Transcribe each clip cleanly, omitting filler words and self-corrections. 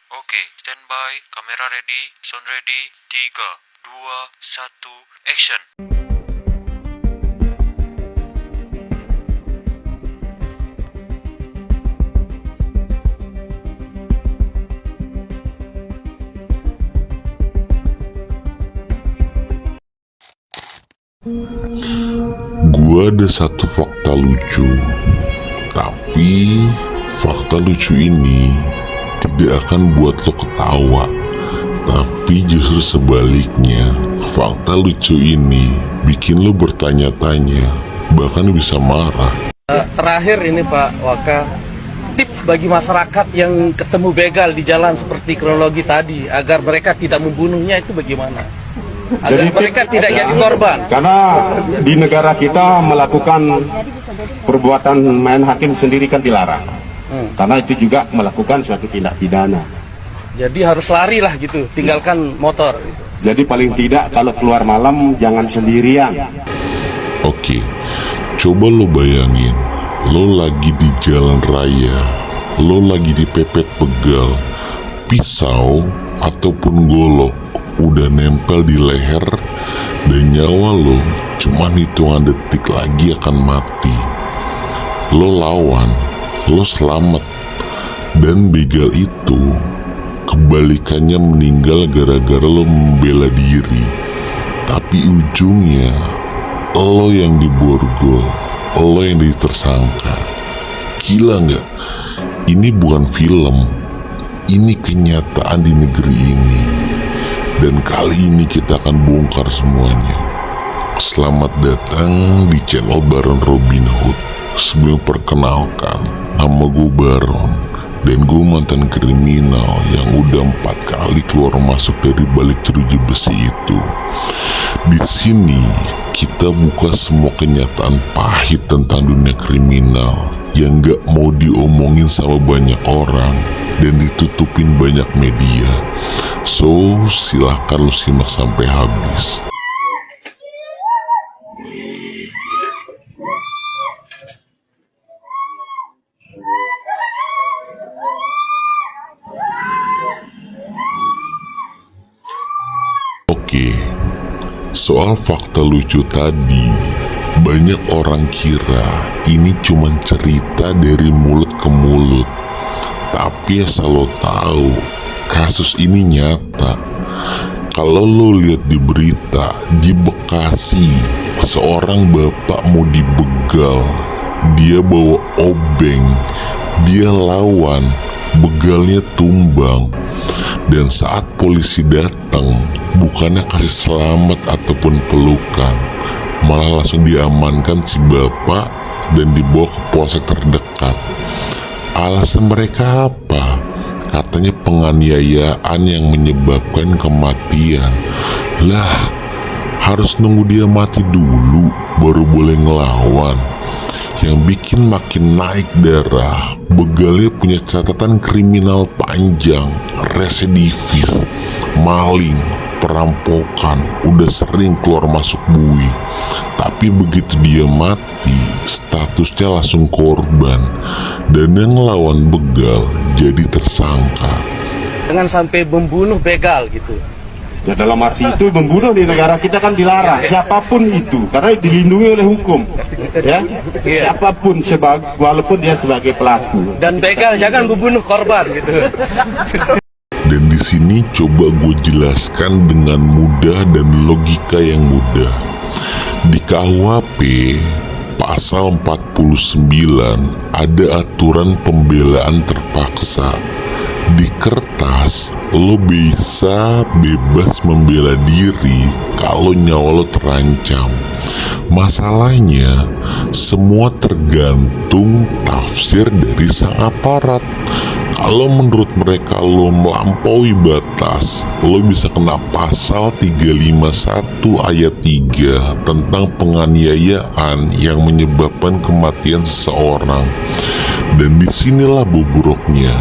Oke, standby, kamera ready, sound ready, 3, 2, 1, action. Gua ada satu fakta lucu, tapi fakta lucu ini tidak akan buat lo ketawa, tapi justru sebaliknya. Fakta lucu ini bikin lo bertanya-tanya, bahkan bisa marah. Terakhir ini Pak Waka, tips bagi masyarakat yang ketemu begal di jalan seperti kronologi tadi, agar mereka tidak membunuhnya itu bagaimana? Agar Jadi mereka tidak jadi korban. Karena di negara kita melakukan perbuatan main hakim sendiri kan dilarang. Karena itu juga melakukan suatu tindak pidana. Jadi harus lari lah gitu, tinggalkan motor. Jadi paling tidak kalau keluar malam jangan sendirian. Oke, coba lo bayangin, lo lagi di jalan raya, lo lagi dipepet begal, pisau ataupun golok udah nempel di leher, dan nyawa lo cuman hitungan detik lagi akan mati. Lo lawan, lo selamat, dan begal itu kebalikannya meninggal gara-gara lo membela diri. Tapi ujungnya lo yang diborgol, lo yang jadi tersangka. Gila nggak? Ini bukan film, ini kenyataan di negeri ini. Dan kali ini kita akan bongkar semuanya. Selamat datang di channel Baron Robin Hood. Sebelum perkenalkan, nama gue Baron, dan gue mantan kriminal yang udah 4 kali keluar masuk dari balik jeruji besi itu. Di sini kita buka semua kenyataan pahit tentang dunia kriminal yang gak mau diomongin sama banyak orang dan ditutupin banyak media. So, silahkan lu simak sampai habis. Oke, soal fakta lucu tadi, banyak orang kira ini cuma cerita dari mulut ke mulut. Tapi asal lo tahu, kasus ini nyata. Kalau lo lihat di berita, di Bekasi, seorang bapak mau dibegal. Dia bawa obeng, dia lawan, begalnya tumbang. Dan saat polisi datang, bukannya kasih selamat ataupun pelukan, malah langsung diamankan si bapak dan dibawa ke polsek terdekat. Alasan mereka apa? Katanya penganiayaan yang menyebabkan kematian. Lah, harus nunggu dia mati dulu baru boleh ngelawan. Yang bikin makin naik darah, begalnya punya catatan kriminal panjang, residivis, maling, perampokan, udah sering keluar masuk bui. Tapi begitu dia mati, statusnya langsung korban, dan yang ngelawan begal jadi tersangka. Jangan sampai membunuh begal gitu. Ya dalam arti itu membunuh di negara kita kan dilarang. Siapapun itu, karena dilindungi oleh hukum. Ya, siapapun walaupun dia sebagai pelaku. Dan begal jangan membunuh korban gitu. Dan di sini coba gue jelaskan dengan mudah dan logika yang mudah. Di KUHP pasal 49 ada aturan pembelaan terpaksa. Di kertas lo bisa bebas membela diri kalau nyawa lo terancam. Masalahnya semua tergantung tafsir dari sang aparat. Kalau menurut mereka lo melampaui batas, lo bisa kena pasal 351 ayat 3 tentang penganiayaan yang menyebabkan kematian seseorang. Dan disinilah bobroknya.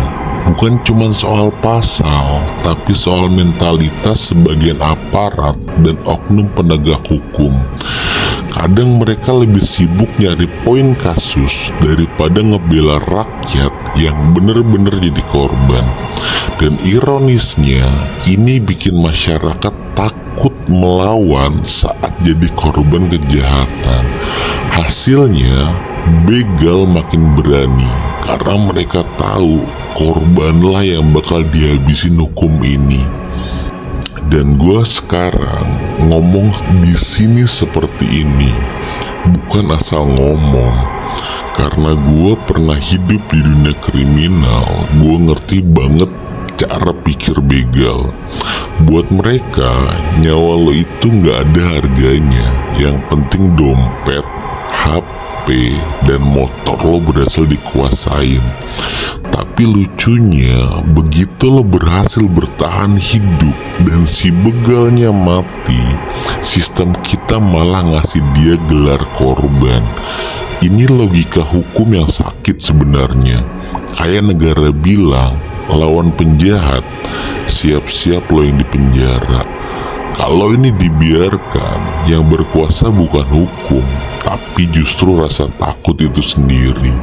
Bukan cuma soal pasal, tapi soal mentalitas sebagian aparat dan oknum penegak hukum. Kadang mereka lebih sibuk nyari poin kasus daripada ngebela rakyat yang bener-bener jadi korban. Dan ironisnya, ini bikin masyarakat takut melawan saat jadi korban kejahatan. Hasilnya, begal makin berani karena mereka tahu korbanlah yang bakal dihabisin hukum ini. Dan gue sekarang ngomong di sini seperti ini bukan asal ngomong, karena gue pernah hidup di dunia kriminal. Gue ngerti banget cara pikir begal. Buat mereka, nyawa lo itu gak ada harganya. Yang penting dompet, HP, dan motor lo berhasil dikuasain. Tapi lucunya, begitu lo berhasil bertahan hidup dan si begalnya mati, sistem kita malah ngasih dia gelar korban. Ini logika hukum yang sakit sebenarnya. Kayak negara bilang, lawan penjahat, siap-siap lo yang dipenjara. Kalau ini dibiarkan, yang berkuasa bukan hukum, tapi justru rasa takut itu sendiri.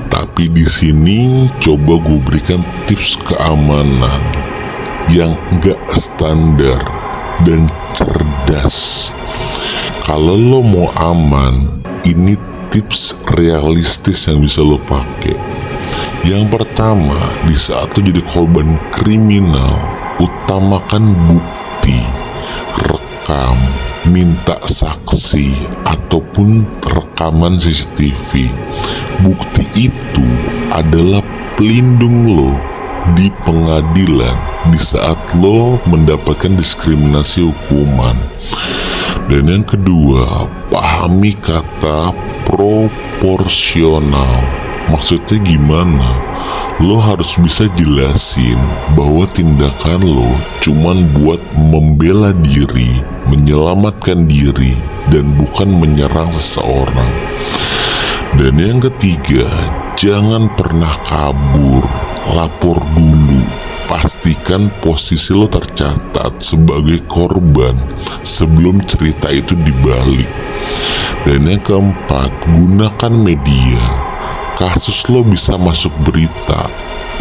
Tapi di sini coba gue berikan tips keamanan yang gak standar dan cerdas. Kalau lo mau aman, ini tips realistis yang bisa lo pakai. Yang pertama, di saat lo jadi korban kriminal, utamakan bukti, rekam, minta saksi, ataupun rekaman CCTV. Bukti itu adalah pelindung lo di pengadilan di saat lo mendapatkan diskriminasi hukuman. Dan yang kedua, pahami kata proporsional. Maksudnya gimana? Lo harus bisa jelasin bahwa tindakan lo cuman buat membela diri, menyelamatkan diri, dan bukan menyerang seseorang. Dan yang ketiga, jangan pernah kabur, lapor dulu. Pastikan posisi lo tercatat sebagai korban sebelum cerita itu dibalik. Dan yang keempat, gunakan media. Kasus lo bisa masuk berita,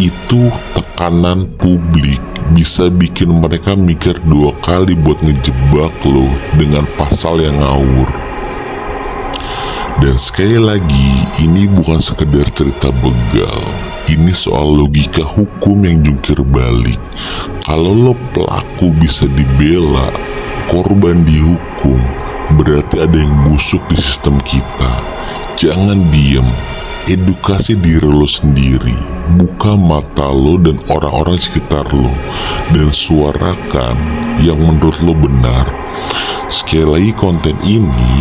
itu tekanan publik bisa bikin mereka mikir 2 kali buat ngejebak lo dengan pasal yang ngawur. Dan sekali lagi, ini bukan sekedar cerita begal. Ini soal logika hukum yang jungkir balik. Kalau lo pelaku bisa dibela, korban dihukum, berarti ada yang busuk di sistem kita. Jangan diem, edukasi diri lo sendiri, buka mata lo dan orang-orang sekitar lo, dan suarakan yang menurut lo benar. Sekali lagi, konten ini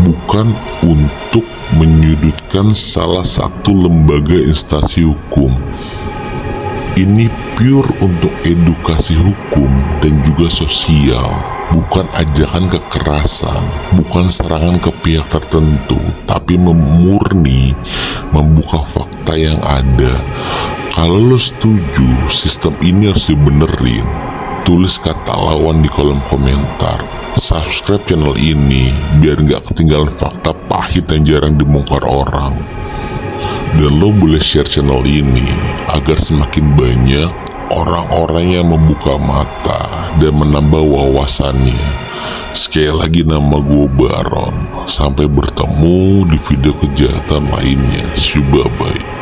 bukan untuk menyudutkan salah satu lembaga instansi hukum. Ini pure untuk edukasi hukum dan juga sosial, bukan ajakan kekerasan, bukan serangan ke pihak tertentu, tapi murni membuka fakta yang ada. Kalau lo setuju sistem ini harus dibenerin, tulis kata lawan di kolom komentar. Subscribe channel ini biar nggak ketinggalan fakta pahit yang jarang dibongkar orang. Dan lo boleh share channel ini agar semakin banyak orang-orang yang membuka mata dan menambah wawasannya. Sekali lagi, nama gue Baron. Sampai bertemu di video kejahatan lainnya. Bye bye.